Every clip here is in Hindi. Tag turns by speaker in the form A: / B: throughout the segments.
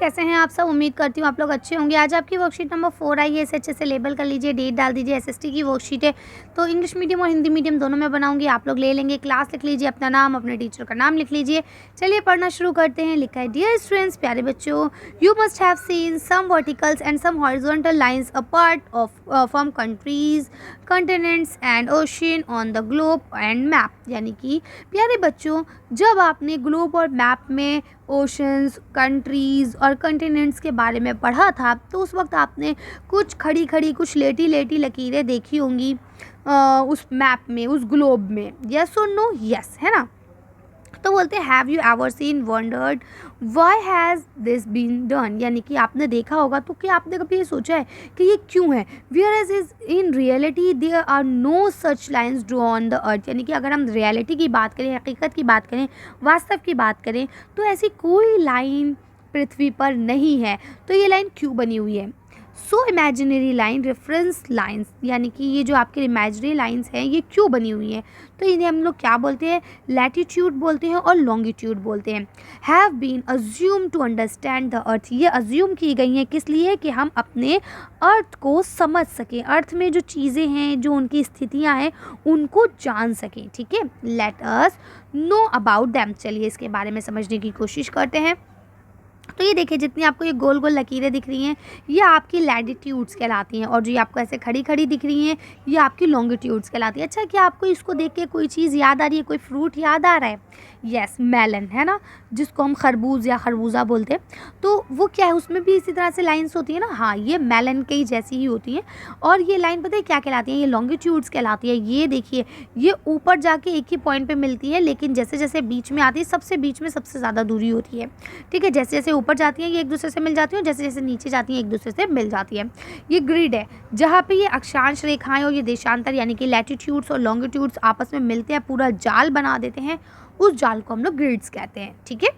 A: कैसे हैं आप सब? उम्मीद करती हूँ आप लोग अच्छे होंगे। आज आपकी वर्कशीट नंबर 4 आई है, इसे अच्छे से लेबल कर लीजिए, डेट डाल दीजिए। एसएसटी की वर्कशीट है, तो इंग्लिश मीडियम और हिंदी मीडियम दोनों में बनाऊंगी। आप लोग ले लेंगे, क्लास लिख लीजिए, अपना नाम, अपने टीचर का नाम लिख लीजिए। चलिए पढ़ना शुरू करते हैं। लिखा है, डियर स्टूडेंट्स, प्यारे बच्चों, you must have seen some verticals and some horizontal lines a part of from countries, continents and ocean on the globe and map. यानी कि प्यारे बच्चों, जब आपने ग्लोब और मैप में ओशंस, कंट्रीज़ और कॉन्टिनेंट्स के बारे में पढ़ा था, तो उस वक्त आपने कुछ खड़ी खड़ी, कुछ लेटी लेटी लकीरें देखी होंगी उस मैप में, उस ग्लोब में। यस और नो? यस, है ना। तो बोलते हैं, have you ever seen wondered why has this been done. यानी कि आपने देखा होगा, तो क्या आपने कभी ये सोचा है कि ये क्यों है? Where as is in reality there are no such lines draw on the earth. यानी कि अगर हम रियलिटी की बात करें, हकीकत की बात करें, वास्तव की बात करें, तो ऐसी कोई लाइन पृथ्वी पर नहीं है। तो ये लाइन क्यों बनी हुई है? सो इमेजिनरी लाइन, रेफरेंस लाइन्स, यानी कि ये जो आपके इमेजिनरी लाइन्स हैं, ये क्यों बनी हुई हैं? तो इन्हें हम लोग क्या बोलते हैं? लैटिट्यूड बोलते हैं और लॉन्गिट्यूड बोलते हैं। Have been assume to understand the earth. ये अज्यूम की गई हैं किस लिए? कि हम अपने अर्थ को समझ सकें, अर्थ में जो चीज़ें हैं, जो उनकी स्थितियाँ हैं, उनको जान सकें। ठीक है, let us know about them. चलिए इसके बारे में समझने की कोशिश करते हैं। तो ये देखिए, जितनी आपको ये गोल गोल लकीरें दिख रही हैं, ये आपकी लैटिट्यूड्स कहलाती हैं, और जो ये आपको ऐसे खड़ी खड़ी दिख रही हैं, ये आपकी लॉन्गिट्यूड्स कहलाती है। अच्छा, क्या आपको इसको देख के कोई चीज़ याद आ रही है? कोई फ्रूट याद आ रहा है? यस, मेलन, है ना, जिसको हम खरबूज या खरबूजा बोलते हैं। तो वो क्या है, उसमें भी इसी तरह से लाइन्स होती है ना। हाँ, ये मेलन के ही जैसी ही होती हैं। और ये लाइन पता है क्या कहलाती है? ये लॉन्गिट्यूड्स कहलाती है। ये देखिए, ये ऊपर जाके एक ही पॉइंट पे मिलती है, लेकिन जैसे जैसे बीच में आती है, सबसे बीच में सबसे ज़्यादा दूरी होती है। ठीक है, जैसे जैसे ऊपर जाती हैं ये एक दूसरे से मिल जाती हैं, और जैसे जैसे नीचे जाती हैं एक दूसरे से मिल जाती है। ये ग्रिड है, जहाँ पे ये अक्षांश रेखाएं और ये देशांतर यानी कि लैटिट्यूड्स और लॉन्गिट्यूड्स आपस में मिलते हैं, पूरा जाल बना देते हैं। उस जाल को हम लोग ग्रिड्स कहते हैं। ठीक है,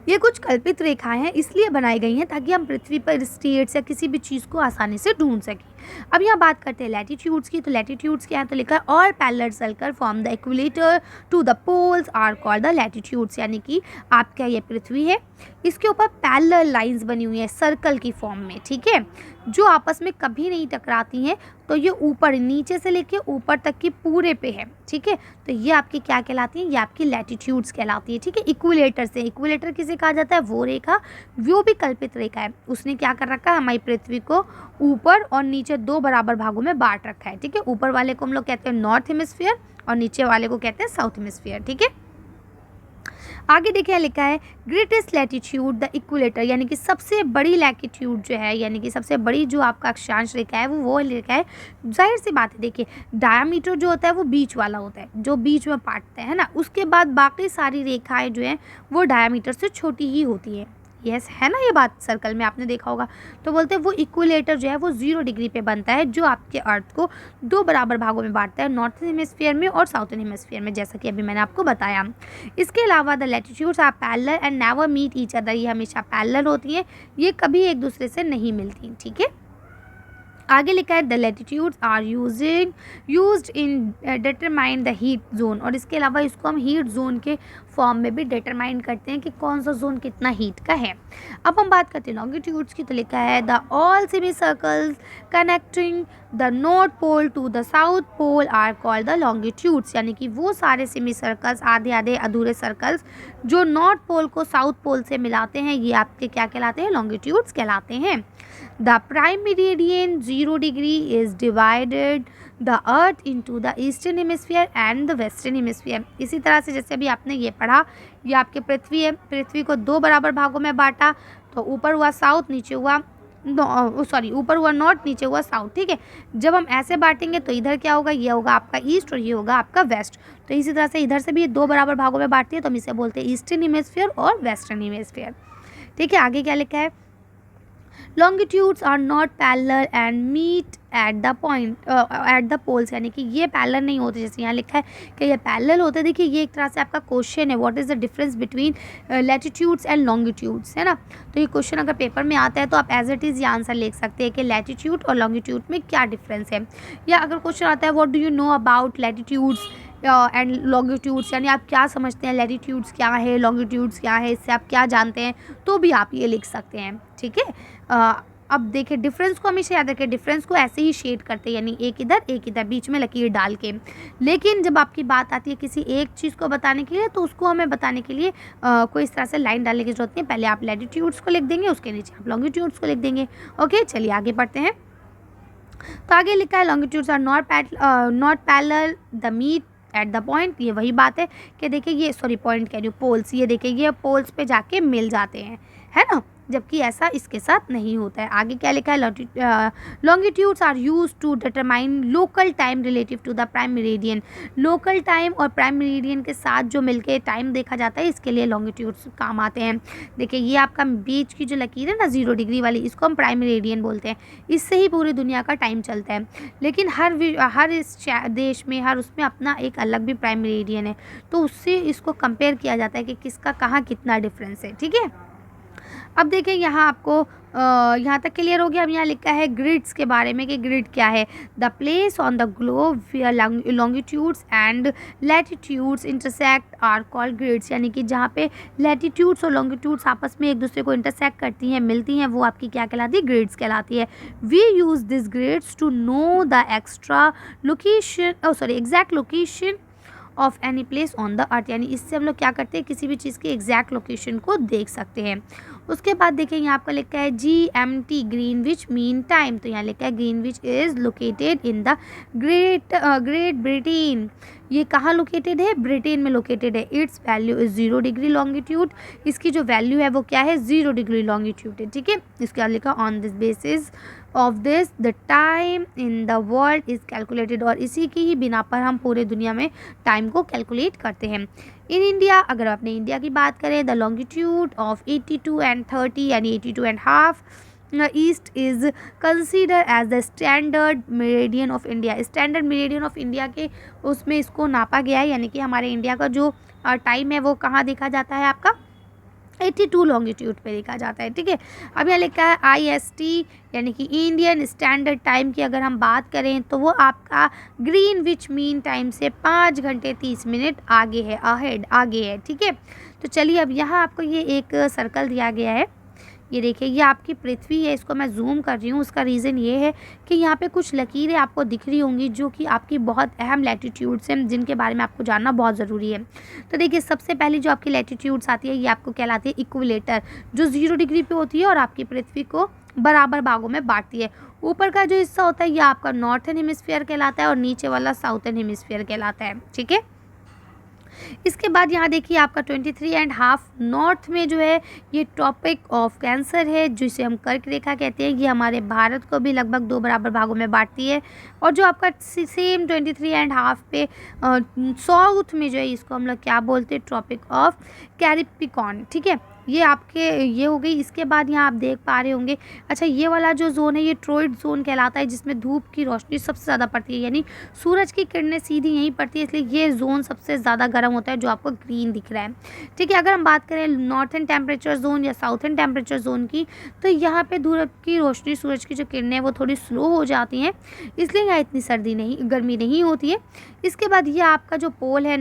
A: ये कुछ कल्पित रेखाएं हैं, इसलिए बनाई गई हैं ताकि हम पृथ्वी पर स्टेट्स या किसी भी चीज़ को आसानी से ढूंढ सकें। अब यहाँ बात करते हैं लैटिट्यूड्स की। तो लैटिट्यूड्स क्या है? तो लिखा है, all parallel circle from the equator to the poles are called the latitudes. यानी कि आपका ये पृथ्वी है, इसके ऊपर पैरेलल लाइंस बनी हुई है सर्कल की फॉर्म में। ठीक है, जो आपस में कभी नहीं टकराती हैं। तो ये ऊपर, नीचे से लेके ऊपर तक की पूरे पे है। ठीक है, तो ये आपकी क्या कहलाती है? ये आपकी लैटिट्यूड्स कहलाती है। ठीक है, इक्विलेटर से, इक्विलेटर किसे कहा जाता है? वो रेखा, वो भी कल्पित रेखा है। उसने क्या कर रखा है? हमारी पृथ्वी को ऊपर और नीचे दो बराबर भागों में बांट रखा है। ठीक है, ऊपर वाले को हम लोग कहते हैं नॉर्थ हेमिस्फीयर, और नीचे वाले को कहते हैं साउथ हेमिस्फीयर। ठीक है, आगे देखिए लिखा है, ग्रेटेस्ट लैटिट्यूड द इक्विलेटर। यानी कि सबसे बड़ी लैटिट्यूड जो है, यानी कि सबसे बड़ी जो आपका अक्षांश रेखा है, वो रेखा है। जाहिर सी बात है, देखिए डायमीटर जो होता है वो बीच वाला होता है, जो बीच में काटते हैं ना। उसके बाद बाकी सारी रेखाएं जो हैं वो डायमीटर से छोटी ही होती है। यस, है ना, ये बात सर्कल में आपने देखा होगा। तो बोलते हैं वो इक्विलेटर जो है वो 0 डिग्री पे बनता है, जो आपके अर्थ को दो बराबर भागों में बांटता है, नॉर्थन हेमिस्फीयर में और साउथर्न हेमिस्फीयर में, जैसा कि अभी मैंने आपको बताया। इसके अलावा the latitudes are parallel and never meet each other. ये हमेशा पैरेलल होती है, ये कभी एक दूसरे से नहीं मिलती। ठीक है, आगे लिखा है, the latitudes are used in determine the heat zone. और इसके अलावा इसको हम हीट जोन के फॉर्म में भी डिटरमाइन करते हैं कि कौन सा जोन कितना हीट का है। अब हम बात करते हैं लॉन्गिट्यूड्स की। तो लिखा है, the all semi circles connecting the north pole to the south pole are called the longitudes. यानी कि वो सारे सेमी सर्कल्स, आधे आधे अधूरे सर्कल्स जो नॉर्थ पोल को साउथ पोल से मिलाते हैं, ये आपके क्या कहलाते हैं? लॉन्गिट्यूड्स कहलाते हैं। The prime meridian 0 degree is divided the earth into the eastern hemisphere and the western hemisphere. इसी तरह से जैसे अभी आपने ये पढ़ा, ये आपकी पृथ्वी है, पृथ्वी को दो बराबर भागों में बांटा। तो ऊपर हुआ साउथ, नीचे हुआ ऊपर हुआ नॉर्थ, नीचे हुआ साउथ। ठीक है, जब हम ऐसे बांटेंगे तो इधर क्या होगा? ये होगा आपका ईस्ट और ये होगा आपका वेस्ट। तो इसी तरह से इधर से भी दो बराबर भागों में बांटती है, तो हम इसे बोलते हैं ईस्टर्न हेमिस्फीयर और वेस्टर्न हेमिस्फीयर। ठीक है, आगे क्या लिखा है? Longitudes are not parallel and meet at the poles. यानी कि ये पैरेलल नहीं होते, जैसे यहाँ लिखा है कि ये पैरेलल होते हैं। देखिए, ये एक तरह से आपका क्वेश्चन है, what is the difference between latitudes and longitudes, है ना। तो ये क्वेश्चन अगर पेपर में आता है तो आप एज इट इज़ ये आंसर लिख सकते हैं कि लैटिट्यूड और लॉन्गिट्यूड में क्या डिफरेंस है। या अगर क्वेश्चन आता है, what do you know about latitudes, and longitudes, यानी आप क्या समझते हैं लैटिट्यूड्स क्या है, लॉन्गिट्यूड्स क्या है, इससे आप क्या जानते हैं, तो भी आप ये लिख सकते हैं। ठीक है, अब देखिए डिफरेंस को हमेशा याद रखें, डिफरेंस को ऐसे ही शेड करते हैं, यानी एक इधर बीच में लकीर डाल के। लेकिन जब आपकी बात आती है किसी एक चीज़ को बताने के लिए, तो उसको हमें बताने के लिए कोई इस तरह से लाइन डालने की जरूरत नहीं है। पहले आप लैटिट्यूड्स को लिख देंगे, उसके नीचे आप लॉन्गिट्यूड्स को लिख देंगे। ओके, चलिए आगे बढ़ते हैं। तो आगे लिखा है longitudes are not parallel the meet at the point. ये वही बात है कि देखिए ये, सॉरी पॉइंट कह रही हूँ, पोल्स, ये देखिए ये पोल्स पे जाके मिल जाते हैं, है ना, जबकि ऐसा इसके साथ नहीं होता है। आगे क्या लिखा है, longitudes are use to determine local time relative to the prime meridian. Local time और प्राइम मेरिडियन के साथ जो मिलके टाइम देखा जाता है, इसके लिए लॉन्गिट्यूड्स काम आते हैं। देखिए ये आपका बीच की जो लकीर है ना 0 डिग्री वाली, इसको हम प्राइम मेरिडियन बोलते हैं। इससे ही पूरी दुनिया का टाइम चलता है। लेकिन हर इस देश में, हर उसमें अपना एक अलग भी प्राइम मेरिडियन है, तो उससे इसको कंपेयर किया जाता है कि किसका कहाँ कितना डिफरेंस है। ठीक है, अब देखिए यहाँ आपको यहाँ तक क्लियर हो गया। अब यहाँ लिखा है ग्रिड्स के बारे में कि ग्रिड क्या है। The place on the globe where longitudes and latitudes intersect are called grids, यानी कि जहाँ पे लैटिट्यूड्स और लॉन्गिट्यूड्स आपस में एक दूसरे को इंटरसेक्ट करती हैं, मिलती हैं, वो आपकी क्या कहलाती है, ग्रिड्स कहलाती है। We use this grids to know the exact location of any place on the earth, यानी इससे हम लोग क्या करते हैं, किसी भी चीज़ की एग्जैक्ट लोकेशन को देख सकते हैं। उसके बाद देखिए यहाँ आपका लिखा है GMT ग्रीनविच मीन टाइम। तो यहाँ लिखा है Greenwich is located in the great Britain. ये कहाँ लोकेटेड है, ब्रिटेन में लोकेटेड है। It's value is 0 degree longitude, इसकी जो वैल्यू है वो क्या है, 0 डिग्री लॉन्गिट्यूड है। ठीक है, इसके बाद लिखा on this basis of this the time in the world is calculated, और इसी की ही बिना पर हम पूरे दुनिया में टाइम को कैलकुलेट करते हैं। इन इंडिया, अगर अपने इंडिया की बात करें, द लॉन्गिट्यूड ऑफ 82 and 30 यानी 82 and half east is consider as the standard meridian of India. Standard meridian of India के उसमें इसको नापा गया है, यानी कि हमारे इंडिया का जो टाइम है वो कहाँ देखा जाता है, आपका 82 लॉन्गिट्यूड पे देखा जाता है। ठीक है, अब यहाँ लिखा है IST यानी कि इंडियन स्टैंडर्ड टाइम की अगर हम बात करें तो वो आपका ग्रीनविच मीन टाइम से 5 घंटे 30 मिनट आगे है, आगे है। ठीक है, तो चलिए अब यहाँ आपको ये एक सर्कल दिया गया है, ये देखिए ये आपकी पृथ्वी है, इसको मैं जूम कर रही हूँ। उसका रीज़न ये है कि यहाँ पे कुछ लकीरें आपको दिख रही होंगी जो कि आपकी बहुत अहम लैटिट्यूड्स हैं, जिनके बारे में आपको जानना बहुत ज़रूरी है। तो देखिए सबसे पहली जो आपकी लैटिट्यूड्स आती है, ये आपको कहलाती है इक्विलेटर, जो 0 डिग्री पे होती है और आपकी पृथ्वी को बराबर भागों में बांटती है। ऊपर का जो हिस्सा होता है ये आपका नॉर्थर्न हेमिस्फीयर कहलाता है और नीचे वाला साउथर्न हेमिस्फीयर कहलाता है। ठीक है, इसके बाद यहाँ देखिए आपका 23 and half नॉर्थ में जो है ये ट्रॉपिक ऑफ कैंसर है, जिसे हम कर्क रेखा कहते हैं। ये हमारे भारत को भी लगभग 2 बराबर भागों में बांटती है। और जो आपका सेम 23 and half पे साउथ में जो है, इसको हम लोग क्या बोलते हैं, ट्रॉपिक ऑफ कैरिपिकॉन। ठीक है, ये आपके ये हो गई। इसके बाद यहाँ आप देख पा रहे होंगे, अच्छा ये वाला जो जोन है ये ट्रोइड जोन कहलाता है, जिसमें धूप की रोशनी सबसे ज़्यादा पड़ती है, यानी सूरज की किरणें सीधी यहीं पड़ती है, इसलिए ये जोन सबसे ज़्यादा गर्म होता है, जो आपको ग्रीन दिख रहा है। ठीक है, अगर हम बात करें नॉर्थर्न टेम्परेचर जोन या साउथर्न टेम्परेचर जोन की, तो यहाँ पे धूप की रोशनी, सूरज की जो किरणें वो थोड़ी स्लो हो जाती हैं, इसलिए यहाँ इतनी गर्मी नहीं होती है। इसके बाद ये आपका जो पोल है,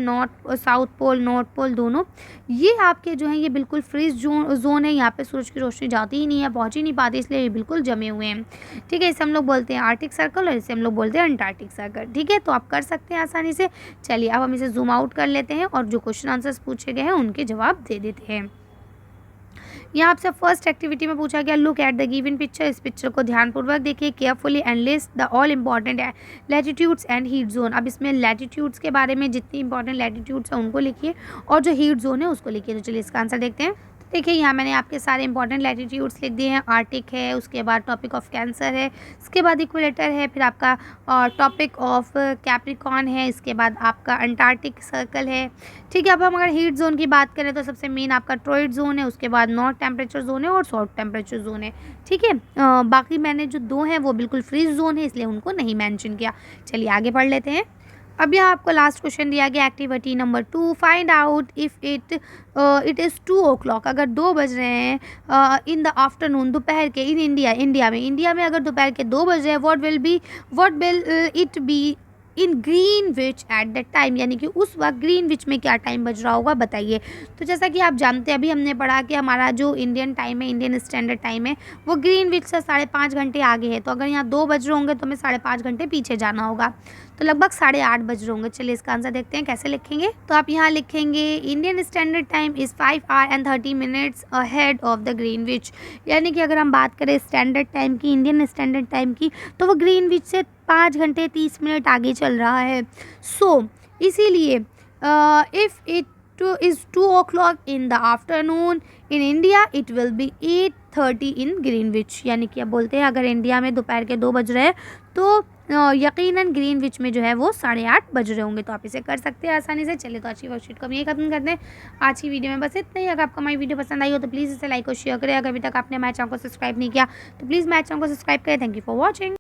A: साउथ पोल दोनों, ये आपके जो हैं ये बिल्कुल फ्रीज जोन है। यहाँ पे सूरज की रोशनी जाती ही नहीं है, पहुँच ही नहीं पाती, इसलिए ये बिल्कुल जमे हुए हैं। ठीक है, इसे हम लोग बोलते हैं आर्टिक सर्कल और इसे हम लोग बोलते हैं अंटार्कटिक सर्कल। ठीक है, तो आप कर सकते हैं आसानी से। चलिए अब हम इसे जूम आउट कर लेते हैं और जो क्वेश्चन आंसर्स पूछे गए हैं उनके जवाब दे देते हैं। यहाँ आपसे फर्स्ट एक्टिविटी में पूछा गया, look at the given picture. इस पिक्चर को ध्यानपूर्वक देखिए carefully and list the all important latitudes and heat zone. अब इसमें लैटिट्यूड्स के बारे में जितनी इंपॉर्टेंट लैटिट्यूड्स हैं उनको लिखिए और जो हीट जोन है उसको लिखिए। तो चलिए इसका आंसर देखते हैं। देखिए यहाँ मैंने आपके सारे इंपॉर्टेंट लैटिट्यूड्स लिख दिए हैं। आर्टिक है, उसके बाद टॉपिक ऑफ कैंसर है, इसके बाद इक्वेटर है, फिर आपका टॉपिक ऑफ कैप्रिकॉन है, इसके बाद आपका अंटार्कटिक सर्कल है। ठीक है, अब हम अगर हीट जोन की बात करें तो सबसे मेन आपका ट्रोइड जोन है, उसके बाद नॉर्थ टेम्परेचर जोन है और साउथ टेम्परेचर जोन है। ठीक है, बाकी मैंने जो 2 हैं वो बिल्कुल फ्रीज जोन है, इसलिए उनको नहीं मेंशन किया। चलिए आगे पढ़ लेते हैं। अब यहाँ आपको लास्ट क्वेश्चन दिया गया activity number 2, find out if it is 2 o'clock, अगर 2 बज रहे हैं इन द आफ्टरनून, दोपहर के, इन इंडिया में अगर दोपहर के 2 बज रहे हैं, what will it be in Greenwich at that time, यानी कि उस वक्त ग्रीनविच में क्या टाइम बज रहा होगा बताइए। तो जैसा कि आप जानते हैं, अभी हमने पढ़ा कि हमारा जो इंडियन टाइम है, इंडियन स्टैंडर्ड टाइम है, वो ग्रीनविच से 5.5 घंटे आगे है। तो अगर यहाँ 2 बज रहे होंगे तो हमें 5.5 घंटे पीछे जाना होगा, तो लगभग 8:30 बज रहे होंगे। चलिए इसका आंसर देखते हैं कैसे लिखेंगे। तो आप यहाँ लिखेंगे Indian standard time is 5 our and 30 minutes ahead of the Greenwich, यानी कि अगर हम बात करें स्टैंडर्ड टाइम की, इंडियन स्टैंडर्ड टाइम की, तो वो ग्रीनविच से 5 घंटे 30 मिनट आगे चल रहा है। सो इसीलिए if it is 2 o'clock in the afternoon in India, it will be 8:30 in Greenwich, यानी कि अब बोलते हैं अगर इंडिया में दोपहर के 2 बज रहे हैं तो यकीनन ग्रीनविच में जो है वो 8:30 बज रहे होंगे। तो आप इसे कर सकते हैं आसानी से। चलिए तो आज की वर्कशीट को हम यही खत्म करते हैं। आज की वीडियो में बस इतना ही। अगर आपको हमारी वीडियो पसंद आई हो तो प्लीज़ इसे लाइक और शेयर करें। अगर अभी तक आपने हमारे चैनल को सब्सक्राइब नहीं किया तो प्लीज़ हमारे चैनल को सब्सक्राइब करें। Thank you for watching.